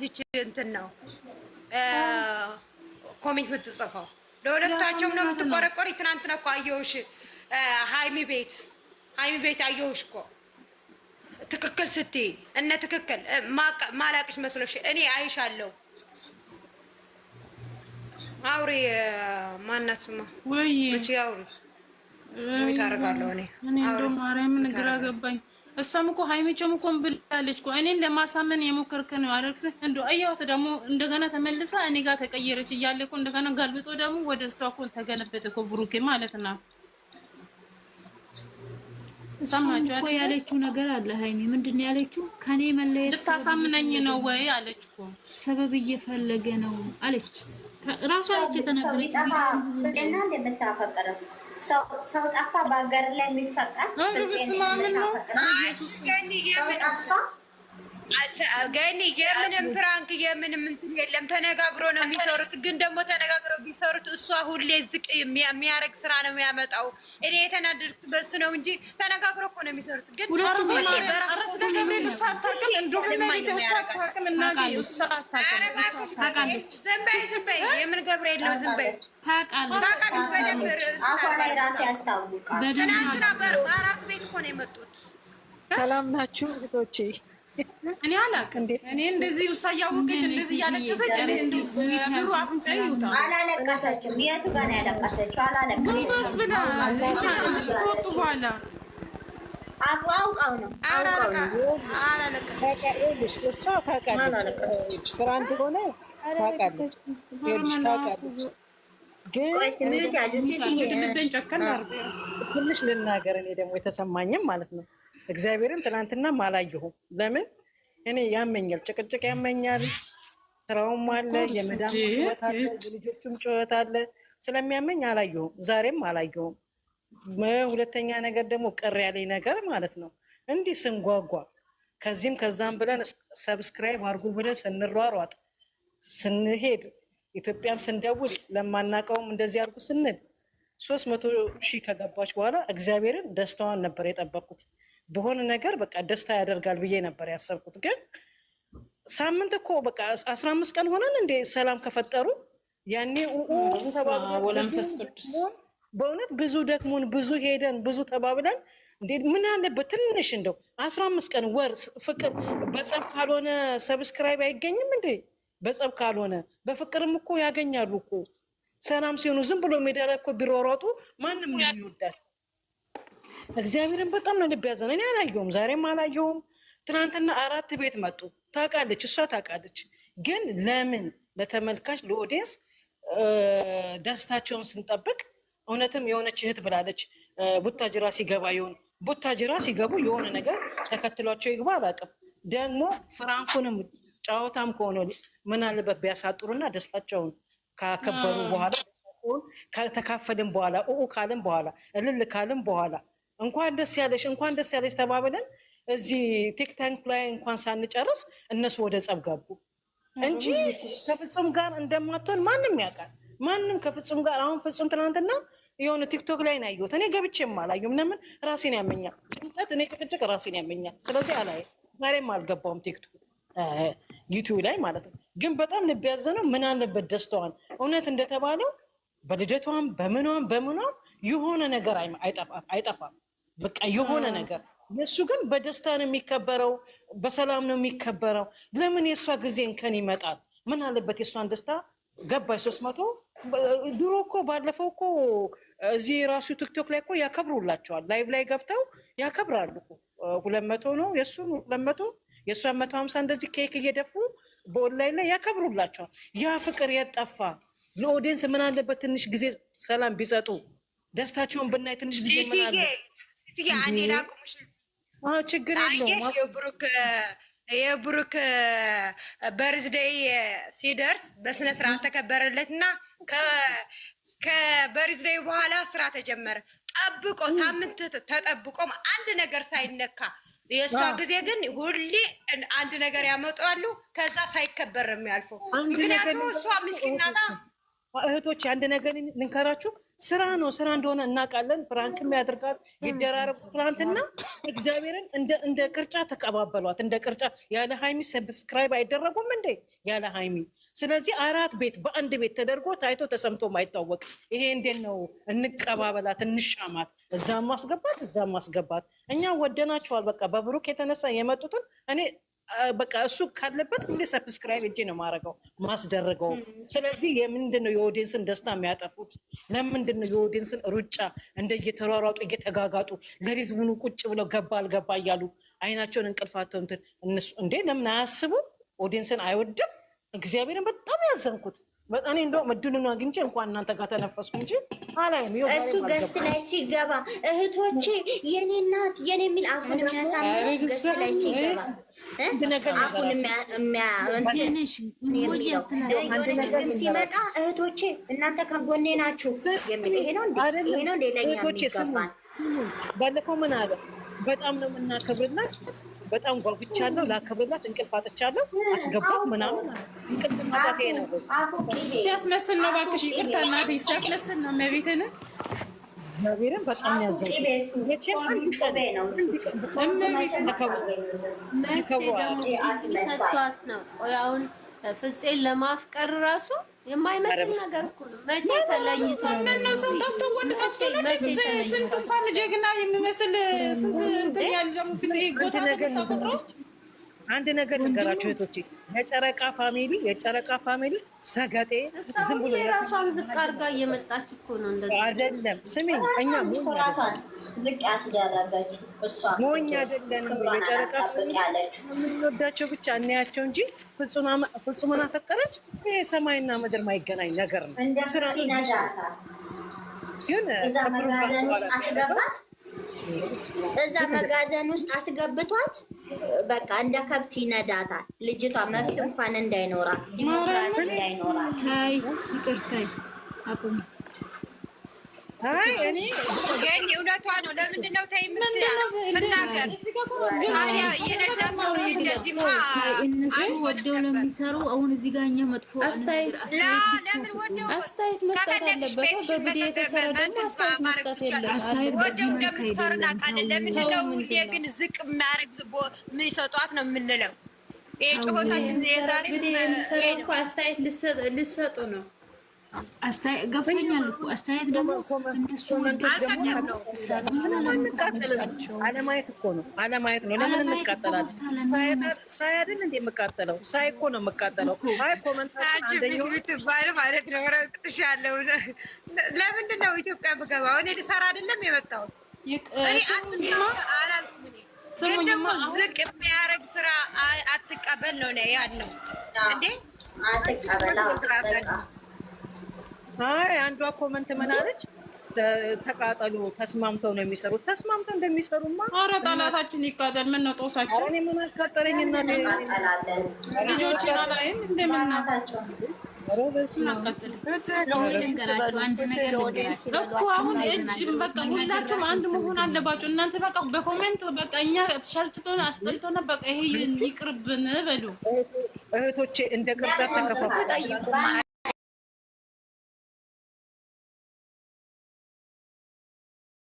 እዚች እንትን ነው ኮሜንት የምትጽፈው ለሁለታቸውም ነው የምትቆረቆሪ። ትናንትና እኮ አየሁሽ ሃይሚ ቤት አየሁሽ እኮ ትክክል ስትይ እነ ትክክል ማላቅሽ መስሎሽ እኔ አይሻለሁ። አውሪ ማናት ስማ ወይ አውሪ ወይ ታረጋለሁ። እኔ እንደው ማርያምን ግራ ገባኝ። እሷም እኮ ሃይሚቾም እኮ ብላለች እኮ እኔን ለማሳመን የሞከርክ ነው አለክስ። እንደው አያውት ደግሞ እንደገና ተመልሳ እኔ ጋር ተቀየረች እያለ እኮ እንደገና ጋልብጦ ደግሞ ወደ እሷ እኮ ተገለበጠ እኮ ብሩኬ ማለት ነው። ሰማችሁ እኮ ያለችው ነገር አለ። ሃይሚ ምንድን ነው ያለችው? ከኔ መለየት ልታሳምነኝ ነው ወይ አለች እኮ። ሰበብ እየፈለገ ነው አለች። ራሷ አለች የተናገረች እና እንደምታፈቅረው ሰው ጠፋ በሀገር ላይ የሚፈቀር ገኒ የምንም ፕራንክ የምንም እንትን የለም። ተነጋግሮ ነው የሚሰሩት። ግን ደግሞ ተነጋግረው ቢሰሩት እሷ ሁሌ ዝቅ የሚያረግ ስራ ነው የሚያመጣው። እኔ የተናደድኩት በሱ ነው እንጂ ተነጋግሮ እኮ ነው የሚሰሩት። ግን ዝም በይ የምን ገብርኤል ነው ዝም በይ ታውቃለች በደንብ። ትናንትና በአራት ቤት እኮ ነው የመጡት። ሰላም ናችሁ እህቶቼ? እኔ አላውቅም። እኔ እንደዚህ ውሳ እያወቀች እንደዚህ እያለቀሰች እኔ እንደው ብሩ አፍንጫ ይውጣ። አላለቀሰችም። የቱ ጋር ነው ያለቀሰችው? አላለቀሰችም። ጎበዝ ብላ ከወጡ በኋላ አውቃው ነው ታውቃለች። እሷ ታውቃለች ስራ እንደሆነ ታውቃለች። ታውቃለች ግን ትንሽ ልናገር። እኔ ደግሞ የተሰማኝም ማለት ነው እግዚአብሔርን ትናንትናም አላየሁም። ለምን እኔ ያመኛል፣ ጭቅጭቅ ያመኛል፣ ስራውም አለ፣ የመዳም ጩኸት አለ፣ የልጆቹም ጩኸት አለ። ስለሚያመኝ አላየሁም፣ ዛሬም አላየሁም። ሁለተኛ ነገር ደግሞ ቅር ያለኝ ነገር ማለት ነው እንዲህ ስንጓጓ ከዚህም ከዛም ብለን ሰብስክራይብ አድርጉ ብለን ስንሯሯጥ ስንሄድ ኢትዮጵያም ስንደውል ለማናውቀውም እንደዚህ አድርጉ ስንል 300,000 ከገባች በኋላ እግዚአብሔርን ደስታዋን ነበር የጠበቁት። በሆነ ነገር በቃ ደስታ ያደርጋል ብዬ ነበር ያሰብኩት። ግን ሳምንት እኮ በቃ 15 ቀን ሆነን እንደ ሰላም ከፈጠሩ ያኔ ወለንፈስ ቅዱስ በእውነት ብዙ ደክሞን ብዙ ሄደን ብዙ ተባብለን እንዴ ምን አለበት ትንሽ እንደው 15 ቀን ወር ፍቅር በጸብ ካልሆነ ሰብስክራይብ አይገኝም እንዴ? በጸብ ካልሆነ በፍቅርም እኮ ያገኛሉ እኮ። ሰላም ሲሆኑ ዝም ብሎ ሜዳ ላይ እኮ ቢሮሮጡ ማንም ነው የሚወዳል። እግዚአብሔርን በጣም ነው ልብ ያዘን። እኔ አላየሁም፣ ዛሬም አላየሁም። ትናንትና 4 ቤት መጡ። ታውቃለች፣ እሷ ታውቃለች። ግን ለምን ለተመልካች ለኦዲየንስ ደስታቸውን ስንጠብቅ እውነትም የሆነች እህት ብላለች ቡታጅራ ሲገባ ይሆን ቡታጅራ ሲገቡ የሆነ ነገር ተከትሏቸው ይግባ አላውቅም። ደግሞ ፍራንኩንም ጨዋታም ከሆነ ምን አለበት ቢያሳጥሩና ደስታቸውን ካከበሩ በኋላ ከተካፈልን በኋላ ካልን በኋላ እልል ካልን በኋላ እንኳን ደስ ያለሽ እንኳን ደስ ያለሽ ተባብለን እዚህ ቲክታክ ላይ እንኳን ሳንጨርስ እነሱ ወደ ጸብ ገቡ እንጂ ከፍጹም ጋር እንደማትሆን ማንም ያውቃል። ማንም ከፍጹም ጋር አሁን ፍጹም ትናንትና የሆነ ቲክቶክ ላይ ነው ያየሁት። እኔ ገብቼም አላየሁም። ለምን ራሴን ያመኛል ጭንቀት፣ እኔ ጭቅጭቅ ራሴን ያመኛል። ስለዚህ አላየም። ዛሬም አልገባውም ቲክቶክ ዩቲዩብ ላይ ማለት ነው። ግን በጣም ልብ ያዘነው ምን አለበት ደስታዋን እውነት እንደተባለው በልደቷም በምኗም የሆነ ነገር አይጠፋም። በቃ የሆነ ነገር የእሱ ግን በደስታ ነው የሚከበረው፣ በሰላም ነው የሚከበረው። ለምን የእሷ ጊዜ እንከን ይመጣል? ምን አለበት የእሷን ደስታ ገባች 300 ድሮ እኮ ባለፈው እኮ እዚህ ራሱ ቲክቶክ ላይ እኮ ያከብሩላቸዋል። ላይቭ ላይ ገብተው ያከብራሉ። 200 ነው የእሱ 200 የእሷን 150 እንደዚህ ኬክ እየደፉ በኦንላይን ላይ ያከብሩላቸዋል። ያ ፍቅር የጠፋ ለኦዲየንስ ምን አለበት ትንሽ ጊዜ ሰላም ቢሰጡ፣ ደስታቸውን ብናይ ትንሽ ጊዜ ምን አለ ችግር የለውም። የብሩክ በርዝዴይ ሲደርስ በስነ ስርዓት ተከበረለትና ከበርዝዴይ በኋላ ስራ ተጀመረ። ጠብቆ ሳምንት ተጠብቆ አንድ ነገር ሳይነካ የእሷ ጊዜ ግን ሁሌ አንድ ነገር ያመጣሉ። ከዛ ሳይከበር የሚያልፈው ምክንያቱም እሷ ምስኪናታ እህቶች አንድ ነገር ልንከራችሁ። ስራ ነው፣ ስራ እንደሆነ እናውቃለን። ፕራንክም ያደርጋል ይደራረቡ። ትናንትና እግዚአብሔርን እንደ ቅርጫ ተቀባበሏት፣ እንደ ቅርጫ። ያለ ሀይሚ ሰብስክራይብ አይደረጉም እንዴ ያለ ሀይሚ? ስለዚህ 4 ቤት በአንድ ቤት ተደርጎ ታይቶ ተሰምቶ ማይታወቅ ይሄ እንዴት ነው? እንቀባበላት፣ እንሻማት፣ እዛም ማስገባት እዛም ማስገባት። እኛ ወደናቸዋል። በቃ በብሩክ የተነሳ የመጡትን እኔ በቃ እሱ ካለበት ሁሌ ሰብስክራይብ እጄ ነው ማረገው ማስደረገው። ስለዚህ የምንድን ነው የኦዲየንስን ደስታ የሚያጠፉት? ለምንድን ነው የኦዲየንስን ሩጫ እንደ እየተሯሯጡ እየተጋጋጡ ሌሊት ሙሉ ቁጭ ብለው ገባ አልገባ እያሉ አይናቸውን እንቅልፋቸው እንትን እነሱ እንዴ ለምን አያስቡ? ኦዲየንስን አይወድም። እግዚአብሔርን በጣም ያዘንኩት እኔ እንደውም እድሉን አግኝቼ እንኳን እናንተ ጋር ተነፈስኩ እንጂ አላይም። እሱ ገስት ላይ ሲገባ እህቶቼ የኔ እናት የኔ የሚል አፉን የሚያሳምር ገስት ላይ ሲገባ አፉን የሆነ ችግር ሲመጣ እህቶቼ እናንተ ከጎኔ ናችሁ የሚል ይሄ ነው እንዴ ለኛ የሚገባን? ባለፈው ምን አለ? በጣም ነው የምናከብርላት፣ በጣም ጓጉቻለሁ፣ ላከብርላት፣ እንቅልፍ አጥቻለሁ፣ አስገባት ምናምን። እንቅልፍ ማጣት ይሄ ነው ሲያስመስል ነው። እባክሽ ይቅርታ እናቴ፣ ሲያስመስል ነው። መቤትን እግዚአብሔርን በጣም ያዘንኩት መቼም አንድ ቀን መቼ ደግሞ ጊዜ ሰጥቷት ነው። አሁን ፍፄን ለማፍቀር ራሱ የማይመስል ነገር እኮ ነው። መቼ ተለይቶ ምነው ሰው ጠፍቶ ወንድ ጠፍቶ ነው? ስንት እንኳን ጀግና የሚመስል ስንት እንትን ያለ ደግሞ ፍፄ ጎታ ተፈጥሮ። አንድ ነገር ልንገራችሁ እህቶቼ፣ የጨረቃ ፋሚሊ ሰገጤ ዝም ብሎ የራሷን ዝቅ አድርጋ እየመጣች እኮ ነው። እንደዚህ አይደለም። ስሚኝ፣ እኛ ዝቅ ያስደረገችው እሷ ሞኝ አይደለንም። የጨረቃ የምንወዳቸው ብቻ እናያቸው እንጂ ፍጹምን አፈቀረች። ይሄ ሰማይና ምድር ማይገናኝ ነገር ነው። ስራ ግን እዛ መጋዘን ውስጥ አስገብቷት በቃ እንደ ከብት ይነዳታል። ልጅቷ መፍት እንኳን እንዳይኖራት፣ ዲሞክራሲ እንዳይኖራት። አይ ይቅርታ አቁም። አይ እኔ ግን እውነቷ ነው። ለምንድን ነው ተይ የምትናገር? እነሱ ወደው ለሚሰሩ አሁን እዚህ ጋር እኛ መጥፎ አስተያየት መስጠት አለበት። በቪዲዮ የተሰራ ደግሞ አስተያየት መስጠት የለም። አስተያየት በዚህ መልክ አይደለም። ለምንድን ነው ሁሌ ግን ዝቅ የሚያደርግ ምን ይሰጧት ነው የምንለው? ይሄ ጩኸታችን የዛሬ እኮ አስተያየት ልሰጡ ነው። አስተያየት ገብቶኛል እኮ አስተያየት ደግሞ እነሱ አለማየት እኮ ነው። አለማየት ነው። ለምን እንቃጠላለን? ሳይ አይደል እንደ የምቃጠለው? ሳይ እኮ ነው የምቃጠለው። አይ ኮመንታችሁ ብትባል ማለት ነው። ረጥሻለሁ። ለምንድን ነው ኢትዮጵያ ብገባው እኔ ልሰራ አይደለም የመጣሁት። ስሙኝማ ዝቅ የሚያደርግ ስራ አትቀበል ነው ያልነው እንዴ? አይ አንዷ ኮመንት ምን አለች? ተቃጠሉ፣ ተስማምተው ነው የሚሰሩት። ተስማምተው እንደሚሰሩማ ኧረ ጠላታችን ይቃጠል። ምን ነው ጦሳችን? እኔ ምን አቃጠለኝ እናቴ? ልጆች አላይም እንደምናታቸው እኮ አሁን እጅ በቃ ሁላችሁም አንድ መሆን አለባችሁ። እናንተ በቃ በኮሜንት በቃ እኛ ሸልችቶን አስጠልቶን በቃ ይሄ ይቅርብን በሉ እህቶቼ። እንደ ቅርጫት ተከፋፍሉ።